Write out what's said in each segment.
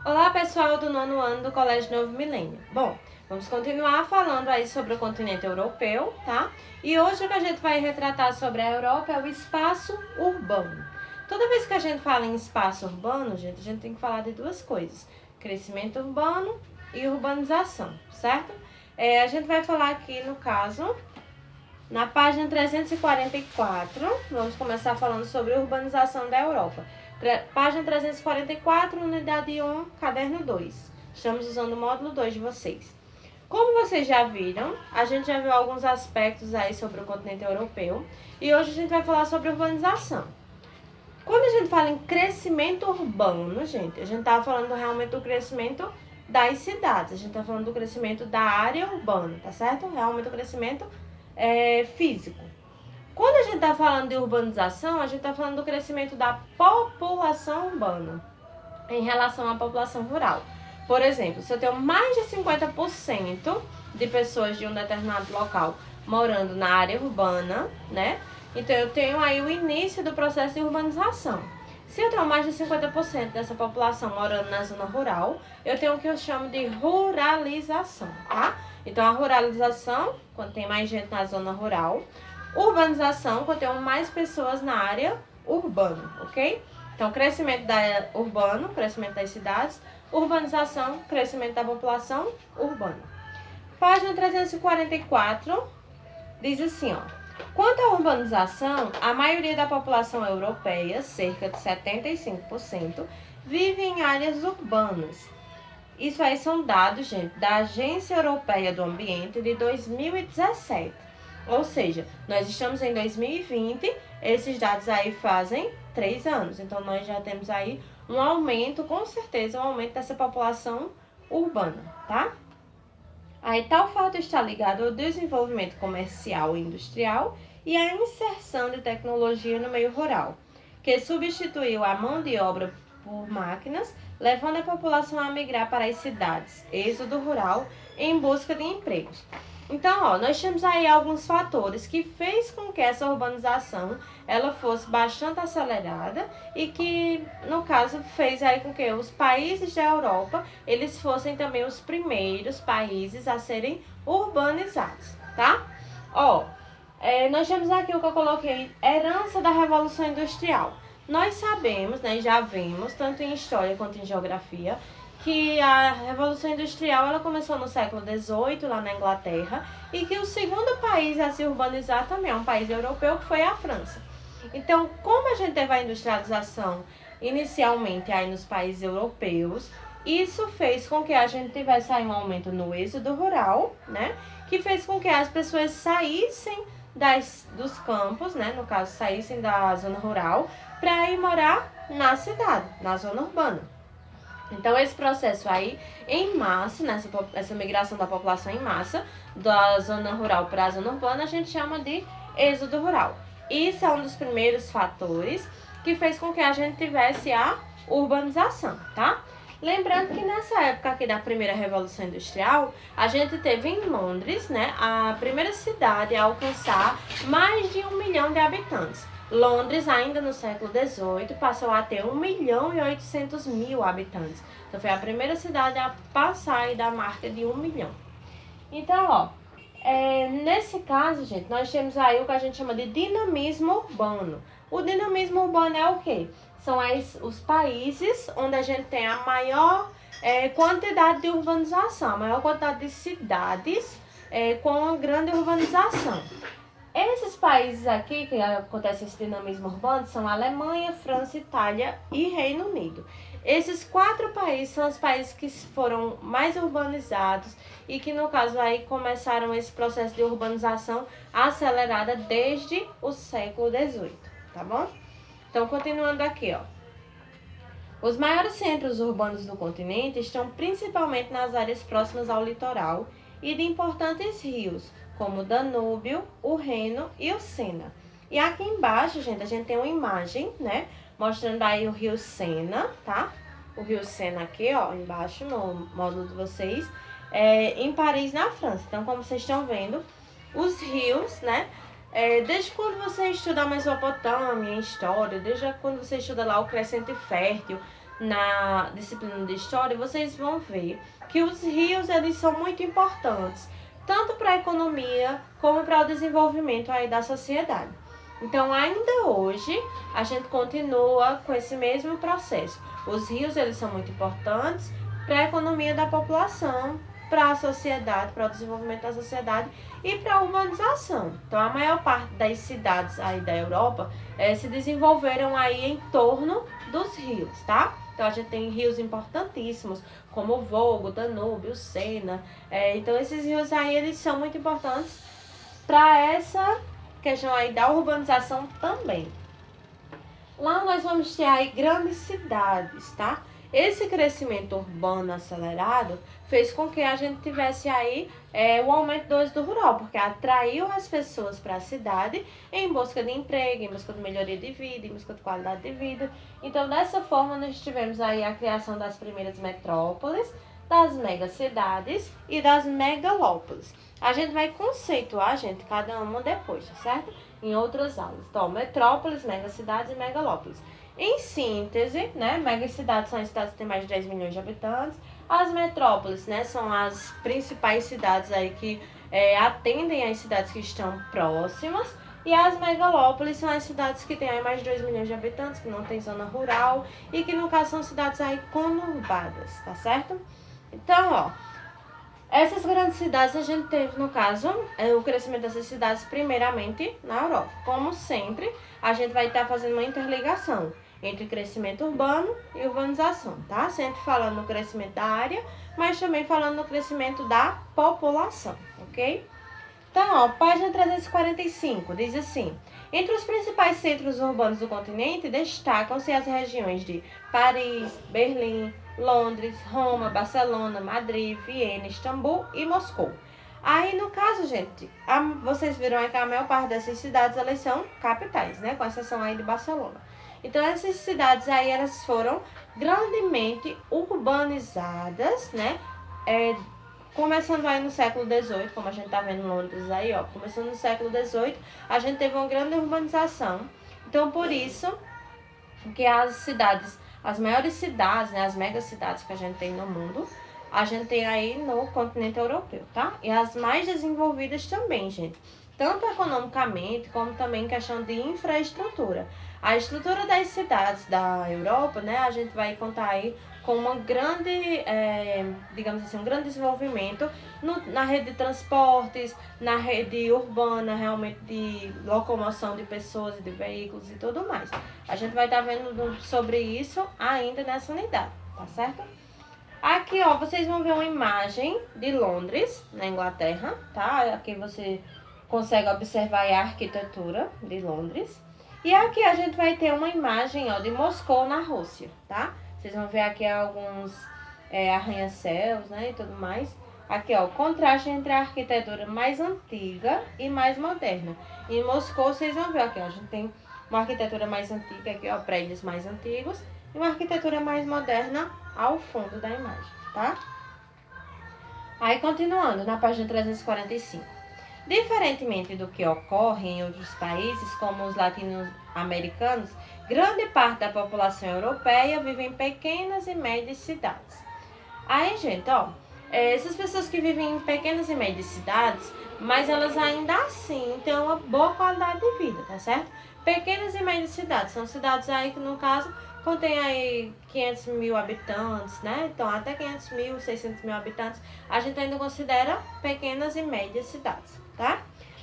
Olá, pessoal do nono ano do Colégio Novo Milênio. Bom, vamos continuar falando aí sobre o continente europeu, tá? E hoje o que a gente vai retratar sobre a Europa é o espaço urbano. Toda vez que a gente fala em espaço urbano, gente, a gente tem que falar de duas coisas: crescimento urbano e urbanização, certo? A gente vai falar aqui, no caso, na página 344, vamos começar falando sobre urbanização da Europa. Página 344, unidade 1, caderno 2. Estamos usando o módulo 2 de vocês. Como vocês já viram, a gente já viu alguns aspectos aí sobre o continente europeu e hoje a gente vai falar sobre urbanização. Quando a gente fala em crescimento urbano, gente, a gente está falando realmente do crescimento das cidades, a gente está falando do crescimento da área urbana, tá certo? Realmente o crescimento físico. Quando a gente está falando de urbanização, a gente está falando do crescimento da população urbana em relação à população rural. Por exemplo, se eu tenho mais de 50% de pessoas de um determinado local morando na área urbana, né? Então eu tenho aí o início do processo de urbanização. Se eu tenho mais de 50% dessa população morando na zona rural, eu tenho o que eu chamo de ruralização, tá? Então a ruralização, quando tem mais gente na zona rural, urbanização, quando tem mais pessoas na área urbana, ok? Então, crescimento urbano, crescimento das cidades, urbanização, crescimento da população urbana. Página 344 diz assim, ó: quanto à urbanização, a maioria da população europeia, cerca de 75%, vive em áreas urbanas. Isso aí são dados, gente, da Agência Europeia do Ambiente de 2017. Ou seja, nós estamos em 2020, esses dados aí fazem 3 anos. Então, nós já temos aí um aumento, com certeza, um aumento dessa população urbana, tá? Aí, tal fato está ligado ao desenvolvimento comercial e industrial e à inserção de tecnologia no meio rural, que substituiu a mão de obra por máquinas, levando a população a migrar para as cidades, êxodo rural, em busca de empregos. Então, nós temos aí alguns fatores que fez com que essa urbanização ela fosse bastante acelerada e que, no caso, fez aí com que os países da Europa eles fossem também os primeiros países a serem urbanizados, tá? Nós temos aqui o que eu coloquei, herança da Revolução Industrial. Nós sabemos, né, já vimos, tanto em história quanto em geografia, que a Revolução Industrial ela começou no século XVIII, lá na Inglaterra, e que o segundo país a se urbanizar também é um país europeu, que foi a França. Então, como a gente teve a industrialização inicialmente aí nos países europeus, isso fez com que a gente tivesse aí um aumento no êxodo rural, né? Que fez com que as pessoas saíssem dos campos, né? No caso, saíssem da zona rural para ir morar na cidade, na zona urbana. Então, esse processo aí, em massa, essa migração da população em massa, da zona rural para a zona urbana, a gente chama de êxodo rural. Isso é um dos primeiros fatores que fez com que a gente tivesse a urbanização, tá? Lembrando que nessa época aqui da primeira Revolução Industrial, a gente teve em Londres, né, a primeira cidade a alcançar mais de 1 milhão de habitantes. Londres, ainda no século XVIII, passou a ter 1.800.000 habitantes. Então, foi a primeira cidade a passar aí da marca de 1 milhão. Então, nesse caso, gente, nós temos aí o que a gente chama de dinamismo urbano. O dinamismo urbano é o quê? São os países onde a gente tem a maior quantidade de urbanização, a maior quantidade de cidades com grande urbanização. Esses países aqui que acontece esse dinamismo urbano são Alemanha, França, Itália e Reino Unido. Esses 4 países são os países que foram mais urbanizados e que, no caso, aí começaram esse processo de urbanização acelerada desde o século XVIII, tá bom? Então, continuando aqui, Os maiores centros urbanos do continente estão principalmente nas áreas próximas ao litoral e de importantes rios, como o Danúbio, o Reno e o Sena. E aqui embaixo, gente, a gente tem uma imagem, né, mostrando aí o rio Sena, tá? O rio Sena aqui, embaixo no módulo de vocês, em Paris, na França. Então, como vocês estão vendo, os rios, né, desde quando você estuda a Mesopotâmia, em história, desde quando você estuda lá o Crescente Fértil, na disciplina de história, vocês vão ver que os rios eles são muito importantes, tanto para a economia como para o desenvolvimento aí da sociedade. Então, ainda hoje, a gente continua com esse mesmo processo. Os rios eles são muito importantes para a economia da população, para a sociedade, para o desenvolvimento da sociedade e para a urbanização. Então, a maior parte das cidades aí da Europa se desenvolveram aí em torno dos rios, tá? Então, a gente tem rios importantíssimos, como o Volga, o Danúbio, o Sena. Então, esses rios aí, eles são muito importantes para essa questão aí da urbanização também. Lá nós vamos ter aí grandes cidades, tá? Esse crescimento urbano acelerado fez com que a gente tivesse aí o aumento do êxodo rural, porque atraiu as pessoas para a cidade em busca de emprego, em busca de melhoria de vida, em busca de qualidade de vida. Então, dessa forma, nós tivemos aí a criação das primeiras metrópoles, das megacidades e das megalópolis. A gente vai conceituar, gente, cada uma depois, tá certo? Em outras aulas. Então, metrópoles, megacidades e megalópolis. Em síntese, né, megacidades são as cidades que têm mais de 10 milhões de habitantes. As metrópoles, né, são as principais cidades aí que atendem às cidades que estão próximas. E as megalópolis são as cidades que têm aí mais de 2 milhões de habitantes, que não tem zona rural e que, no caso, são cidades aí conurbadas, tá certo? Então, ó, essas grandes cidades a gente teve, no caso, o crescimento dessas cidades primeiramente na Europa. Como sempre, a gente vai estar fazendo uma interligação entre crescimento urbano e urbanização, tá? Sempre falando no crescimento da área, mas também falando no crescimento da população, ok? Então, ó, página 345 diz assim: entre os principais centros urbanos do continente destacam-se as regiões de Paris, Berlim, Londres, Roma, Barcelona, Madrid, Viena, Istambul e Moscou. Aí, no caso, gente, vocês viram aí que a maior parte dessas cidades, elas são capitais, né? Com exceção aí de Barcelona. Então, essas cidades aí, elas foram grandemente urbanizadas, né? Começando aí no século XVIII, como a gente tá vendo em Londres aí, ó. Começando no século XVIII, a gente teve uma grande urbanização. Então, por isso que as cidades, as maiores cidades, né, as megacidades que a gente tem no mundo, a gente tem aí no continente europeu, tá? E as mais desenvolvidas também, gente. Tanto economicamente, como também em questão de infraestrutura. A estrutura das cidades da Europa, né, a gente vai contar aí com uma grande, digamos assim, um grande desenvolvimento na rede de transportes, na rede urbana, realmente de locomoção de pessoas e de veículos e tudo mais. A gente vai estar vendo sobre isso ainda nessa unidade, tá certo? Aqui, ó, vocês vão ver uma imagem de Londres, na Inglaterra, tá? Aqui você consegue observar a arquitetura de Londres. E aqui a gente vai ter uma imagem, ó, de Moscou, na Rússia, tá? Vocês vão ver aqui alguns arranha-céus, né, e tudo mais. Aqui, ó, o contraste entre a arquitetura mais antiga e mais moderna. Em Moscou, vocês vão ver aqui, ó, a gente tem uma arquitetura mais antiga aqui, ó, prédios mais antigos, e uma arquitetura mais moderna ao fundo da imagem, tá? Aí, continuando, na página 345. Diferentemente do que ocorre em outros países, como os latino-americanos, grande parte da população europeia vive em pequenas e médias cidades. Aí, gente, ó, essas pessoas que vivem em pequenas e médias cidades, mas elas ainda assim têm uma boa qualidade de vida, tá certo? Pequenas e médias cidades, são cidades aí que, no caso, contém aí 500 mil habitantes, né? Então, até 500 mil, 600 mil habitantes, a gente ainda considera pequenas e médias cidades, tá?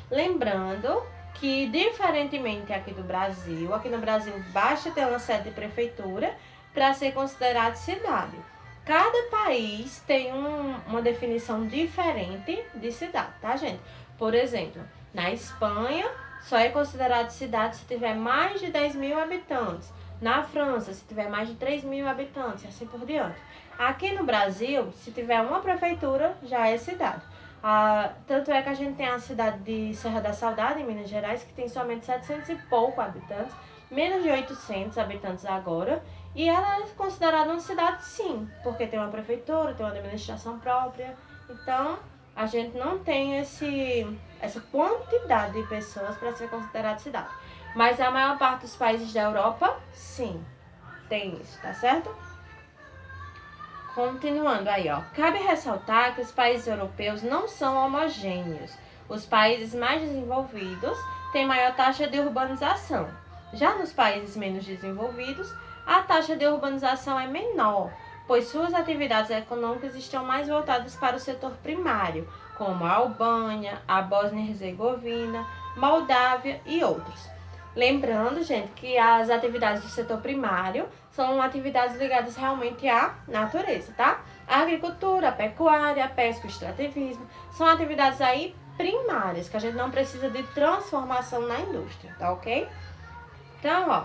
Lembrando que, diferentemente aqui do Brasil, aqui no Brasil basta ter uma sede de prefeitura para ser considerado cidade. Cada país tem uma definição diferente de cidade, tá, gente? Por exemplo, na Espanha, só é considerado cidade se tiver mais de 10 mil habitantes. Na França, se tiver mais de 3 mil habitantes, e assim por diante. Aqui no Brasil, se tiver uma prefeitura, já é cidade. Tanto é que a gente tem a cidade de Serra da Saudade, em Minas Gerais, que tem somente 700 e pouco habitantes, menos de 800 habitantes agora, e ela é considerada uma cidade, sim, porque tem uma prefeitura, tem uma administração própria. Então, a gente não tem essa quantidade de pessoas para ser considerada cidade. Mas a maior parte dos países da Europa, sim, tem isso, tá certo? Continuando aí, ó. Cabe ressaltar que os países europeus não são homogêneos. Os países mais desenvolvidos têm maior taxa de urbanização. Já nos países menos desenvolvidos, a taxa de urbanização é menor, pois suas atividades econômicas estão mais voltadas para o setor primário, como a Albânia, a Bósnia e Herzegovina, Moldávia e outros. Lembrando, gente, que as atividades do setor primário são atividades ligadas realmente à natureza, tá? A agricultura, a pecuária, a pesca, o extrativismo, são atividades aí primárias, que a gente não precisa de transformação na indústria, tá ok? Então, ó,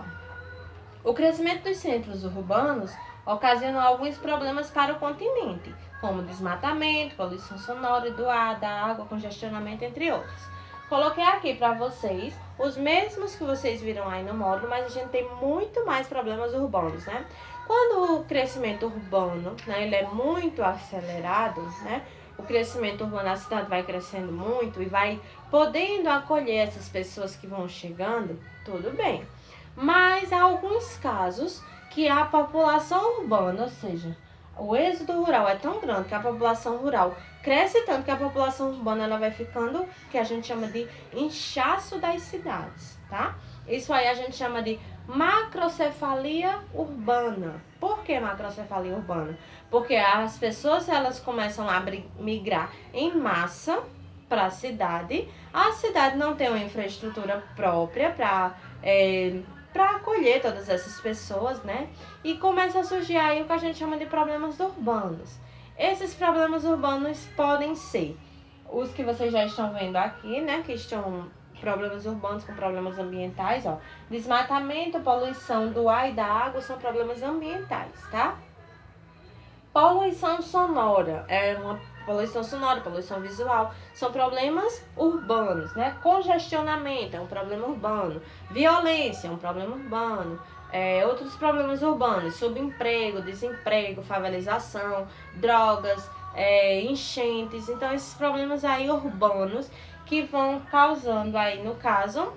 o crescimento dos centros urbanos ocasionou alguns problemas para o continente, como desmatamento, poluição sonora do ar, da água, congestionamento, entre outros. Coloquei aqui para vocês os mesmos que vocês viram aí no módulo, mas a gente tem muito mais problemas urbanos, né? Quando o crescimento urbano, né, ele é muito acelerado, né? O crescimento urbano da cidade vai crescendo muito e vai podendo acolher essas pessoas que vão chegando, tudo bem. Mas há alguns casos que a população urbana, ou seja, o êxodo rural é tão grande que a população rural cresce tanto que a população urbana ela vai ficando, que a gente chama de inchaço das cidades, tá? Isso aí a gente chama de macrocefalia urbana. Por que macrocefalia urbana? Porque as pessoas elas começam a migrar em massa para a cidade não tem uma infraestrutura própria para acolher todas essas pessoas, né? E começa a surgir aí o que a gente chama de problemas urbanos. Esses problemas urbanos podem ser os que vocês já estão vendo aqui, né? Que estão problemas urbanos com problemas ambientais, ó. Desmatamento, poluição do ar e da água são problemas ambientais, tá? Poluição sonora é uma poluição sonora, poluição visual, são problemas urbanos, né? Congestionamento é um problema urbano, violência é um problema urbano, outros problemas urbanos, subemprego, desemprego, favelização, drogas, enchentes, então esses problemas aí urbanos que vão causando aí, no caso,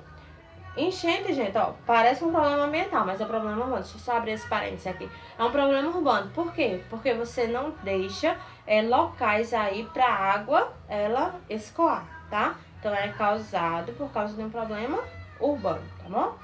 enchente, gente, ó, parece um problema ambiental, mas é problema urbano. Deixa eu só abrir esse parênteses aqui. É um problema urbano. Por quê? Porque você não deixa locais aí para água ela escoar, tá? Então é causado por causa de um problema urbano, tá bom?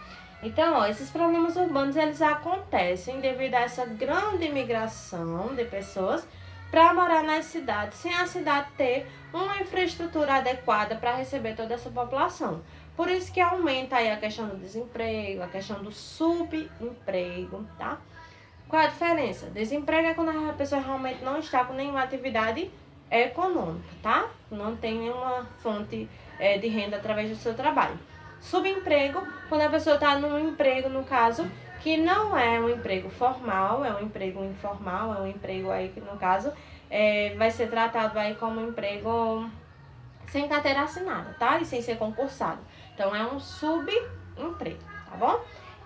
Então, ó, esses problemas urbanos eles acontecem devido a essa grande imigração de pessoas para morar nas cidades, sem a cidade ter uma infraestrutura adequada para receber toda essa população. Por isso que aumenta aí a questão do desemprego, a questão do subemprego, tá? Qual é a diferença? Desemprego é quando a pessoa realmente não está com nenhuma atividade econômica, tá? Não tem nenhuma fonte de renda através do seu trabalho. Subemprego, quando a pessoa está num emprego, no caso, que não é um emprego formal, é um emprego informal, é um emprego aí que, no caso, vai ser tratado aí como um emprego sem carteira assinada, tá? E sem ser concursado. Então, é um subemprego, tá bom?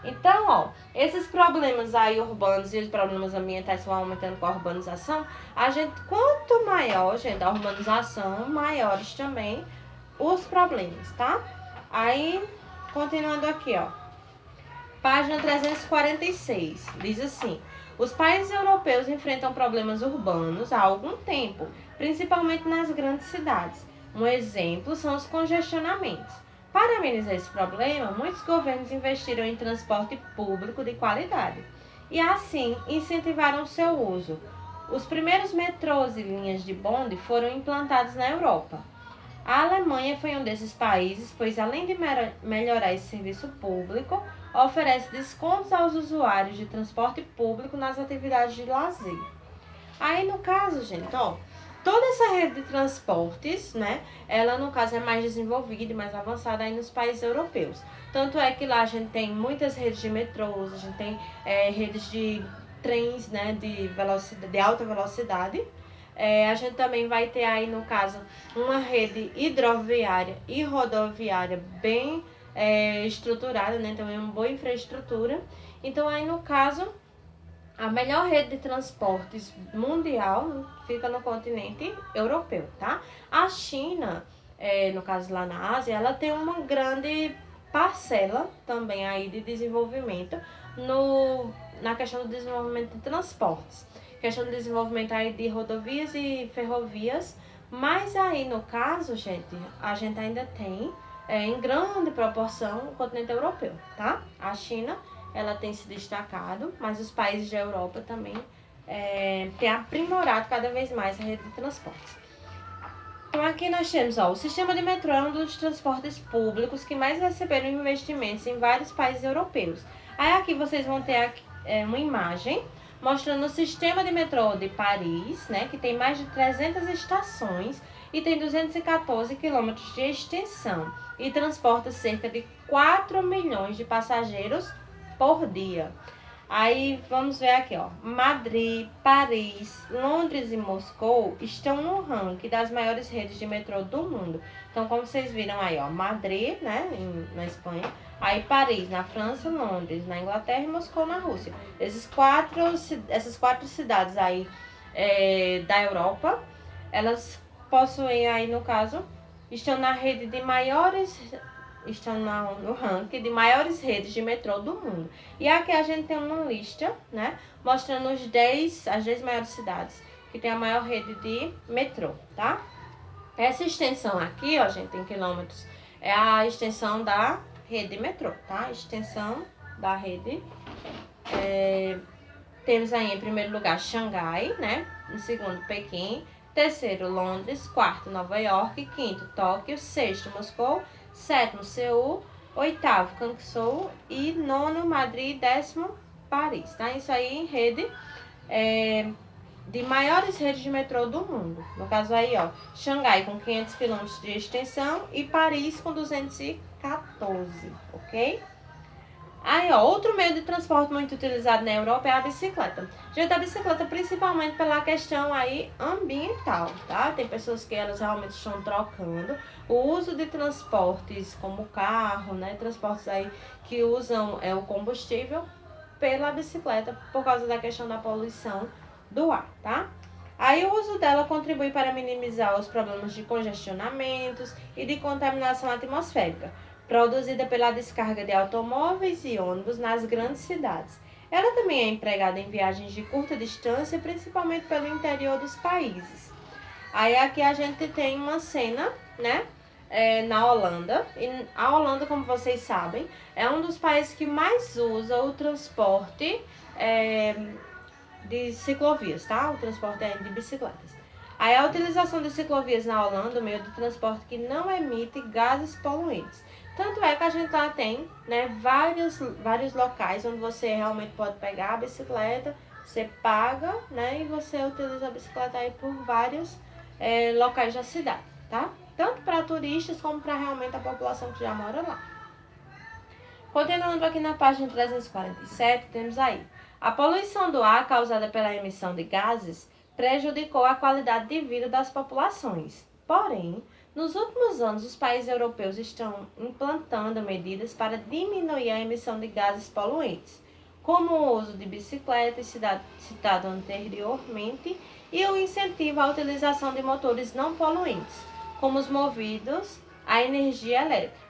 Então, ó, esses problemas aí urbanos e os problemas ambientais vão aumentando com a urbanização. Quanto maior, gente, a urbanização, maiores também os problemas, tá? Aí, continuando aqui, ó. Página 346, diz assim: os países europeus enfrentam problemas urbanos há algum tempo, principalmente nas grandes cidades. Um exemplo são os congestionamentos. Para amenizar esse problema, muitos governos investiram em transporte público de qualidade e, assim, incentivaram seu uso. Os primeiros metrôs e linhas de bonde foram implantados na Europa. A Alemanha foi um desses países, pois, além de melhorar esse serviço público, oferece descontos aos usuários de transporte público nas atividades de lazer. Aí, no caso, gente, ó, toda essa rede de transportes, né, ela, no caso, é mais desenvolvida e mais avançada aí nos países europeus. Tanto é que lá a gente tem muitas redes de metrôs, a gente tem redes de trens, né, de alta velocidade. A gente também vai ter aí, no caso, uma rede hidroviária e rodoviária bem estruturada, né? Então, é uma boa infraestrutura. Então, aí, no caso, a melhor rede de transportes mundial fica no continente europeu, tá? A China, no caso lá na Ásia, ela tem uma grande parcela também aí de desenvolvimento na questão do desenvolvimento de transportes. questão de desenvolvimento aí de rodovias e ferrovias, mas aí no caso, gente, a gente ainda tem em grande proporção o continente europeu, tá? A China, ela tem se destacado, mas os países da Europa também têm aprimorado cada vez mais a rede de transportes. Então aqui nós temos, o sistema de metrô é um dos transportes públicos que mais receberam investimentos em vários países europeus. Aí aqui vocês vão ter uma imagem mostrando o sistema de metrô de Paris, né, que tem mais de 300 estações e tem 214 quilômetros de extensão e transporta cerca de 4 milhões de passageiros por dia. Aí vamos ver aqui, Madrid, Paris, Londres e Moscou estão no ranking das maiores redes de metrô do mundo. Então, como vocês viram aí, Madrid, né, na Espanha, aí Paris na França, Londres na Inglaterra e Moscou na Rússia. Essas quatro cidades aí da Europa, elas possuem aí, no caso, estão na rede de maiores... estão no ranking de maiores redes de metrô do mundo. E aqui a gente tem uma lista, né, mostrando as 10 maiores cidades que tem a maior rede de metrô, tá? Essa extensão aqui, gente, em quilômetros, é a extensão da rede de metrô, tá? Extensão da rede. Temos aí em primeiro lugar Xangai, né? Em segundo, Pequim. Terceiro, Londres. Quarto, Nova York. Quinto, Tóquio. Sexto, Moscou. Sétimo, Seul. Oitavo, Guangzhou. E nono, Madrid. Décimo, Paris, tá? Isso aí em rede de maiores redes de metrô do mundo. No caso aí, Xangai com 500 km de extensão e Paris com 214, ok? Aí, outro meio de transporte muito utilizado na Europa é a bicicleta. Gente, a bicicleta principalmente pela questão aí ambiental, tá? Tem pessoas que elas realmente estão trocando o uso de transportes como carro, né? Transportes aí que usam o combustível pela bicicleta por causa da questão da poluição do ar, tá? Aí o uso dela contribui para minimizar os problemas de congestionamentos e de contaminação atmosférica, produzida pela descarga de automóveis e ônibus nas grandes cidades. Ela também é empregada em viagens de curta distância, principalmente pelo interior dos países. Aí aqui a gente tem uma cena, né, na Holanda. E a Holanda, como vocês sabem, é um dos países que mais usa o transporte de ciclovias, tá? O transporte de bicicletas. Aí a utilização de ciclovias na Holanda, o meio de transporte que não emite gases poluentes. Tanto é que a gente lá tem, né, vários locais onde você realmente pode pegar a bicicleta, você paga, né, e você utiliza a bicicleta aí por vários locais da cidade, tá? Tanto para turistas como para realmente a população que já mora lá. Continuando aqui na página 347, temos aí: a poluição do ar causada pela emissão de gases prejudicou a qualidade de vida das populações. Porém, nos últimos anos, os países europeus estão implantando medidas para diminuir a emissão de gases poluentes, como o uso de bicicletas, citado anteriormente, e o incentivo à utilização de motores não poluentes, como os movidos à energia elétrica.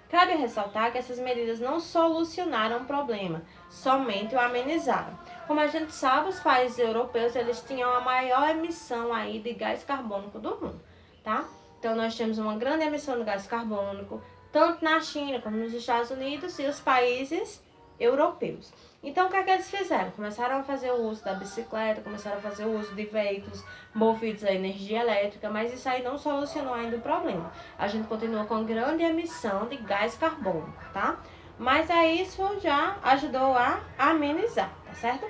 Cabe ressaltar que essas medidas não solucionaram o problema, somente o amenizaram. Como a gente sabe, os países europeus eles tinham a maior emissão aí de gás carbônico do mundo, tá? Então nós temos uma grande emissão de gás carbônico, tanto na China como nos Estados Unidos e os países europeus. Então, o que é que eles fizeram? Começaram a fazer o uso da bicicleta, começaram a fazer o uso de veículos movidos a energia elétrica, mas isso aí não solucionou ainda o problema. A gente continua com grande emissão de gás carbônico, tá? Mas aí isso já ajudou a amenizar, tá certo?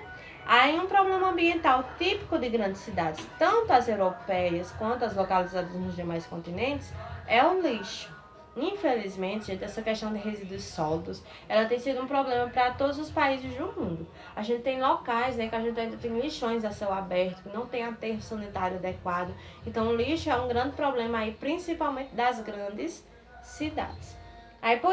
Aí um problema ambiental típico de grandes cidades, tanto as europeias quanto as localizadas nos demais continentes, é o lixo. Infelizmente, gente, essa questão de resíduos sólidos, ela tem sido um problema para todos os países do mundo. A gente tem locais, né, que a gente ainda tem lixões a céu aberto, que não tem aterro sanitário adequado. Então, o lixo é um grande problema aí, principalmente das grandes cidades. Aí, por